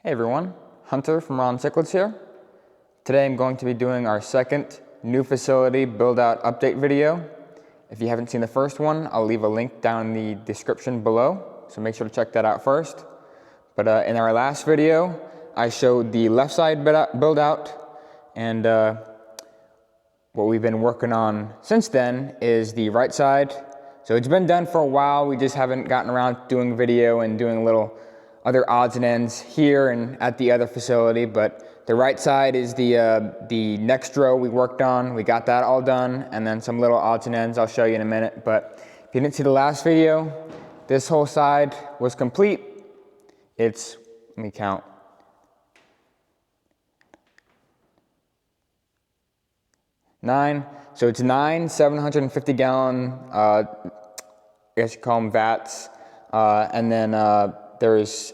Hey everyone, Hunter from Ron Cichlids here. Today I'm going to be doing our second new facility build-out update video. If you haven't seen the first one, I'll leave a link down in the description below, so make sure to check that out first. But in our last video, I showed the left side build-out, and what we've been working on since then is the right side. So it's been done for a while, we just haven't gotten around to doing video and doing little other odds and ends here and at the other facility, but the right side is the next row we worked on. We got that all done, and then some little odds and ends I'll show you in a minute. But if you didn't see the last video, this whole side was complete. It's, let me count, 9. So it's 9 750 gallon, I guess you call them vats, and then there's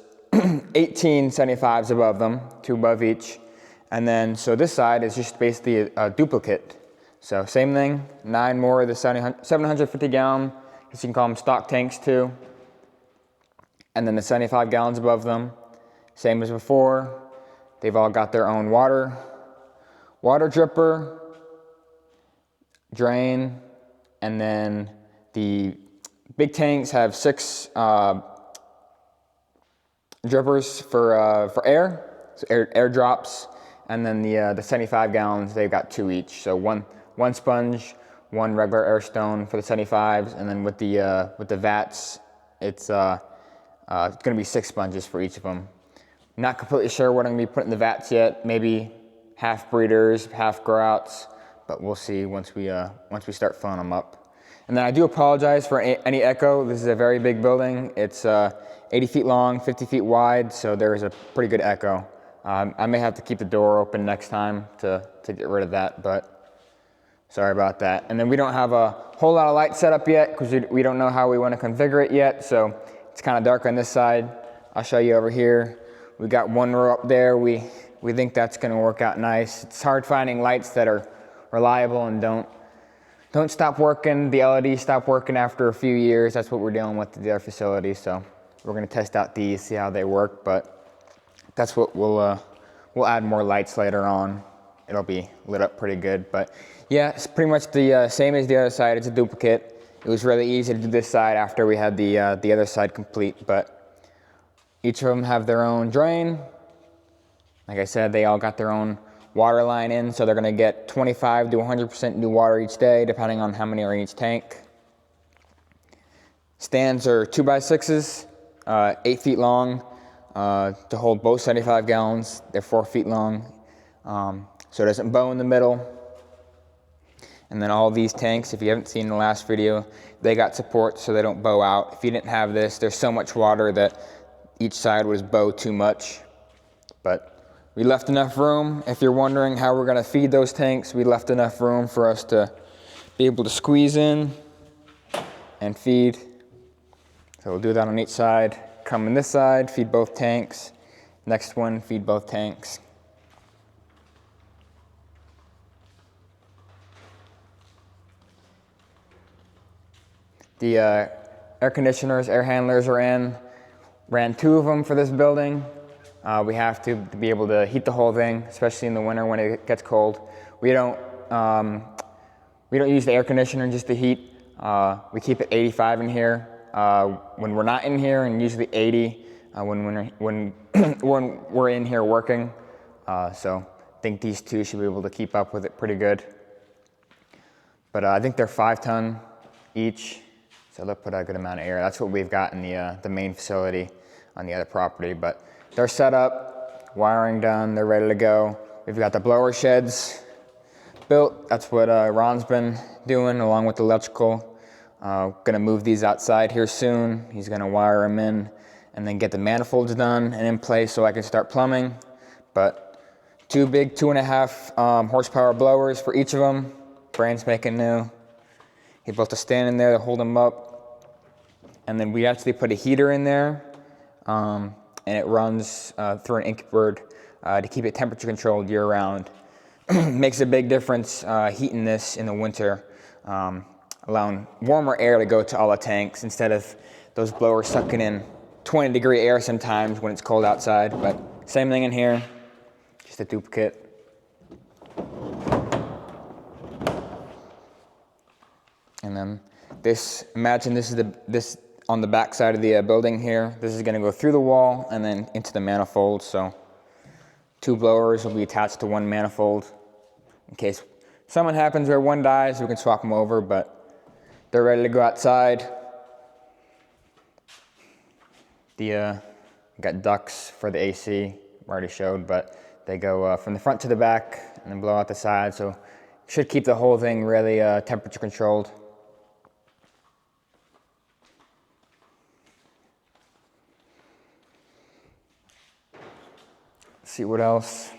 18 75s above them, 2 above each. And then, so this side is just basically a duplicate. So same thing, 9 more of the 750 gallon, I guess you can call them stock tanks too. And then the 75 gallons above them, same as before. They've all got their own water dripper, drain, and then the big tanks have 6 drippers for air, so air drops, and then the 75 gallons, they've got 2 each. So one sponge, 1 regular air stone for the 75s, and then with the vats, it's going to be 6 sponges for each of them. Not completely sure what I'm going to be putting in the vats yet. Maybe half breeders, half grouts, but we'll see once we start filling them up. And then I do apologize for any echo. This is a very big building. It's 80 feet long, 50 feet wide, so there is a pretty good echo. I may have to keep the door open next time to get rid of that, but sorry about that. And then we don't have a whole lot of light set up yet because we don't know how we want to configure it yet, so it's kind of dark on this side. I'll show you over here. We got 1 row up there. We think that's going to work out nice. It's hard finding lights that are reliable and don't stop working. The LEDs stop working after a few years. That's what we're dealing with at the other facility. So we're going to test out these, see how they work. But that's what we'll add more lights later on. It'll be lit up pretty good. But yeah, it's pretty much the same as the other side. It's a duplicate. It was really easy to do this side after we had the other side complete. But each of them have their own drain. Like I said, they all got their own water line in, so they're going to get 25 to 100% new water each day, depending on how many are in each tank. Stands are 2x6s, 8 feet long, to hold both 75 gallons. They're 4 feet long, so it doesn't bow in the middle. And then all these tanks, if you haven't seen the last video, they got support so they don't bow out. If you didn't have this, there's so much water that each side would bow too much. But we left enough room. If you're wondering how we're going to feed those tanks, we left enough room for us to be able to squeeze in and feed. So we'll do that on each side. Come in this side, feed both tanks. Next one, feed both tanks. The air conditioners, air handlers are in. Ran 2 of them for this building. We have to be able to heat the whole thing, especially in the winter when it gets cold. We don't use the air conditioner just to heat. We keep it 85 in here when we're not in here, and usually 80 when we're in here working. So I think these 2 should be able to keep up with it pretty good. But I think they're 5-ton each, so they'll put a good amount of air. That's what we've got in the main facility on the other property. But they're set up, wiring done, they're ready to go. We've got the blower sheds built. That's what Ron's been doing along with the electrical. Gonna move these outside here soon. He's gonna wire them in and then get the manifolds done and in place so I can start plumbing. But 2 big 2.5 horsepower blowers for each of them, brand spanking new. He built a stand in there to hold them up. And then we actually put a heater in there. And it runs through an Inkbird to keep it temperature controlled year round. Makes a big difference heating this in the winter, allowing warmer air to go to all the tanks instead of those blowers sucking in 20-degree air sometimes when it's cold outside. But Same thing in here, just a duplicate. And then this, imagine this is this on the back side of the building here. This is gonna go through the wall and then into the manifold. So 2 blowers will be attached to 1 manifold. In case something happens where one dies, we can swap them over, but they're ready to go outside. Got ducts for the AC, already showed, but they go from the front to the back and then blow out the side. So should keep the whole thing really temperature controlled. See what else.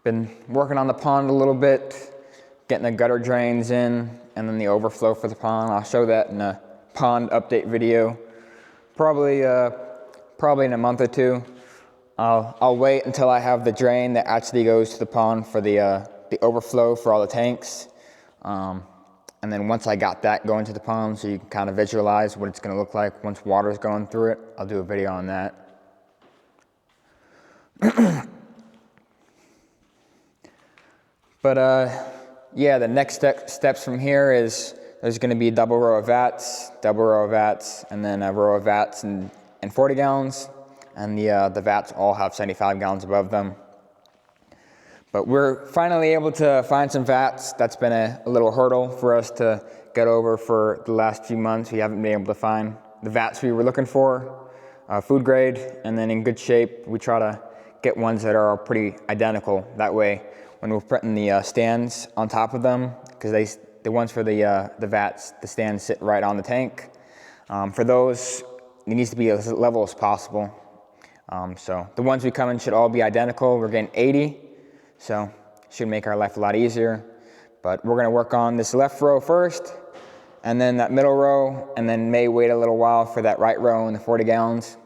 Been working on the pond a little bit, getting the gutter drains in, and then the overflow for the pond. I'll show that in a pond update video, probably in a month or 2. I'll wait until I have the drain that actually goes to the pond for the overflow for all the tanks. And then once I got that going to the pond, so you can kind of visualize what it's going to look like once water's going through it, I'll do a video on that. But yeah, the next steps from here is there's going to be a double row of vats, and then a row of vats and 40 gallons. And the vats all have 75 gallons above them. But we're finally able to find some vats. That's been a little hurdle for us to get over for the last few months. We haven't been able to find the vats we were looking for, food grade, and then in good shape. We try to get ones that are pretty identical. That way, when we're putting the stands on top of them, because the ones for the vats, the stands sit right on the tank. For those, it needs to be as level as possible. So the ones we come in should all be identical. We're getting 80, so should make our life a lot easier. But we're gonna work on this left row first, and then that middle row, and then may wait a little while for that right row and the 40 gallons.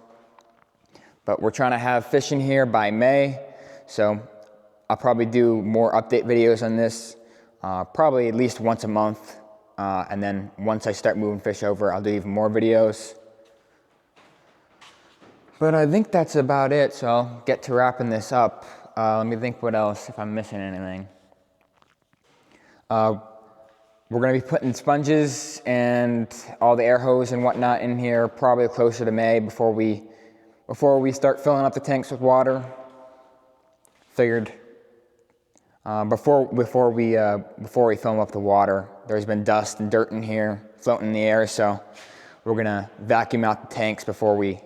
But we're trying to have fish in here by May, so I'll probably do more update videos on this, probably at least once a month. And then once I start moving fish over, I'll do even more videos. But I think that's about it, so I'll get to wrapping this up. Let me think what else, if I'm missing anything. We're gonna be putting sponges and all the air hose and whatnot in here probably closer to May before we start filling up the tanks with water. Figured before we fill up the water, there's been dust and dirt in here floating in the air, so we're gonna vacuum out the tanks before we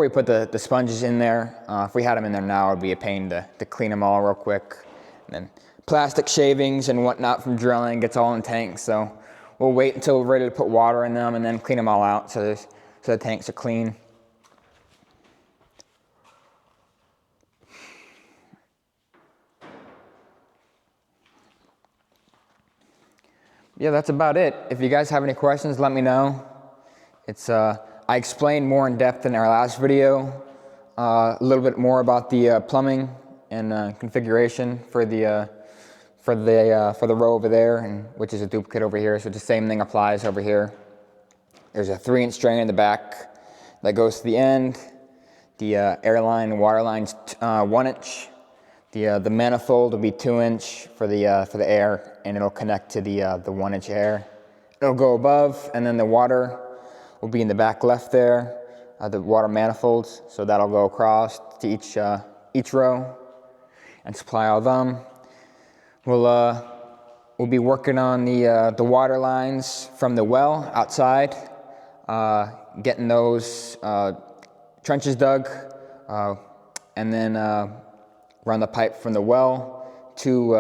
put the sponges in there. If we had them in there now, it'd be a pain to clean them all real quick. And then plastic shavings and whatnot from drilling gets all in tanks, so we'll wait until we're ready to put water in them and then clean them all out so the tanks are clean. Yeah, that's about it. If you guys have any questions, let me know. I explained more in depth in our last video, a little bit more about the plumbing and configuration for the row over there, and which is a duplicate over here. So the same thing applies over here. There's a 3-inch drain in the back that goes to the end. The air line and water line's 1 inch. The manifold will be 2-inch for the air, and it'll connect to the 1-inch air. It'll go above, and then the water will be in the back left there, the water manifolds. So that'll go across to each row and supply all of them. We'll be working on the water lines from the well outside, getting those trenches dug, and then run the pipe from the well to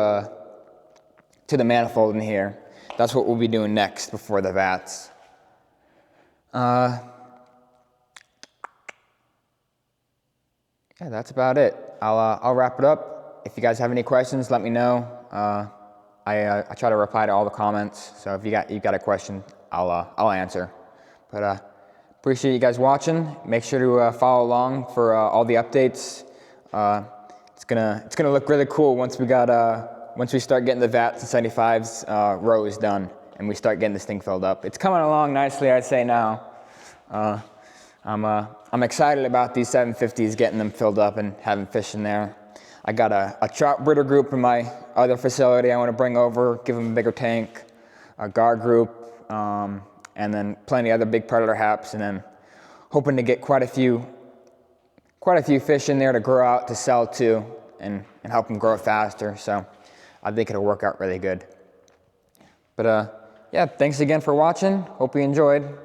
the manifold in here. That's what we'll be doing next before the vats. Yeah, that's about it. I'll wrap it up. If you guys have any questions, let me know. I try to reply to all the comments, so if you got a question, I'll answer. But appreciate you guys watching. Make sure to follow along for all the updates. It's gonna look really cool once we start getting the vats and 75s rows done, and we start getting this thing filled up. It's coming along nicely, I'd say now. I'm I'm excited about these 750s, getting them filled up and having fish in there. I got a trout breeder group in my other facility I want to bring over, give them a bigger tank, a gar group, and then plenty of other big predator haps, and then hoping to get quite a few fish in there to grow out to sell too, and help them grow faster. So I think it'll work out really good. But yeah, thanks again for watching. Hope you enjoyed.